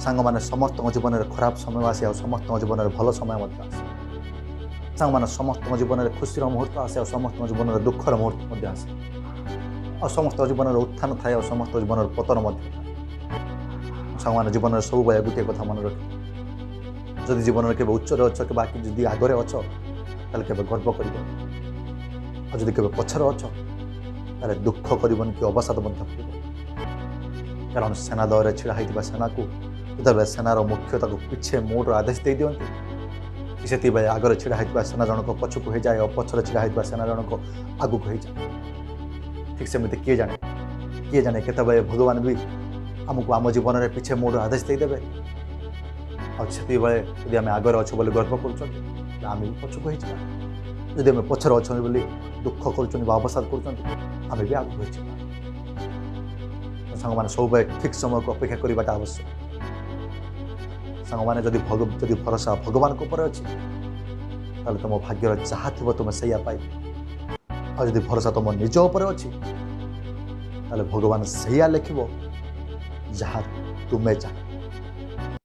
ସାଙ୍ଗମାନେ ସମସ୍ତଙ୍କ ଜୀବନରେ ଖରାପ ସମୟ ଆସେ ଆଉ ସମସ୍ତଙ୍କ ଜୀବନରେ ଭଲ ସମୟ ମଧ୍ୟ ଆସେ। ସାଙ୍ଗମାନେ ସମସ୍ତଙ୍କ ଜୀବନରେ ଖୁସିର ମୁହୂର୍ତ୍ତ ଆସେ ଆଉ ସମସ୍ତଙ୍କ ଜୀବନରେ ଦୁଃଖର ମୁହୂର୍ତ୍ତ ମଧ୍ୟ ଆସେ। ଆଉ ସମସ୍ତଙ୍କ ଜୀବନରେ ଉତ୍ଥାନ ଥାଏ ଆଉ ସମସ୍ତଙ୍କ ଜୀବନରେ ପତନ ମଧ୍ୟ ଥାଏ। ସାଙ୍ଗମାନେ ଜୀବନରେ ସବୁବେଳେ ଗୋଟିଏ କଥା ମନେ ରଖେ, ଯଦି ଜୀବନରେ କେବେ ଉଚ୍ଚରେ ଅଛ କିମ୍ବା ଯଦି ଆଗରେ ଅଛ ତାହେଲେ କେବେ ଗର୍ବ କରିବନି, ଆଉ ଯଦି କେବେ ପଛରେ ଅଛ ତାହେଲେ ଦୁଃଖ କରିବନି କି ଅବସାଦ ମଧ୍ୟ କରିବନି। କାରଣ ସେନା ଦଳରେ ଛିଡ଼ା ହୋଇଥିବା ସେନାକୁ ଯେତେବେଳେ ସେନାର ମୁଖ୍ୟ ତାକୁ ପିଛେ ମୋଡ଼ର ଆଦେଶ ଦେଇଦିଅନ୍ତି, ସେତେବେଳେ ଆଗରେ ଛିଡ଼ା ହୋଇଥିବା ସେନା ଜଣକ ପଛକୁ ହୋଇଯାଏ ଆଉ ପଛରେ ଛିଡ଼ା ହୋଇଥିବା ସେନା ଜଣକ ଆଗକୁ ହୋଇଯାଏ। ଠିକ୍ ସେମିତି କିଏ ଜାଣେ କେତେବେଳେ ଭଗବାନ ବି ଆମକୁ ଆମ ଜୀବନରେ ପିଛେ ମୋଡ଼ର ଆଦେଶ ଦେଇଦେବେ, ଆଉ ସେତେବେଳେ ଯଦି ଆମେ ଆଗରେ ଅଛୁ ବୋଲି ଗର୍ବ କରୁଛନ୍ତି ଆମେ ବି ପଛକୁ ହୋଇଯିବା, ଯଦି ଆମେ ପଛରେ ଅଛନ୍ତି ବୋଲି ଦୁଃଖ କରୁଛନ୍ତି ବା ଅବସାଦ କରୁଛନ୍ତି ଆମେ ବି ଆଗକୁ ହୋଇଯିବା। ସାଙ୍ଗମାନେ ସବୁବେଳେ ଠିକ୍ ସମୟକୁ ଅପେକ୍ଷା କରିବାଟା ଆବଶ୍ୟକ। ସାଙ୍ଗମାନେ ଯଦି ଭରସା ଭଗବାନଙ୍କ ଉପରେ ଅଛି ତାହେଲେ ତୁମ ଭାଗ୍ୟର ଯାହା ଥିବ ତୁମେ ସେଇଆ ପାଇବ, ଆଉ ଯଦି ଭରସା ତୁମ ନିଜ ଉପରେ ଅଛି ତାହେଲେ ଭଗବାନ ସେଇଆ ଲେଖିବ ଯାହା ତୁମେ ଚାହ।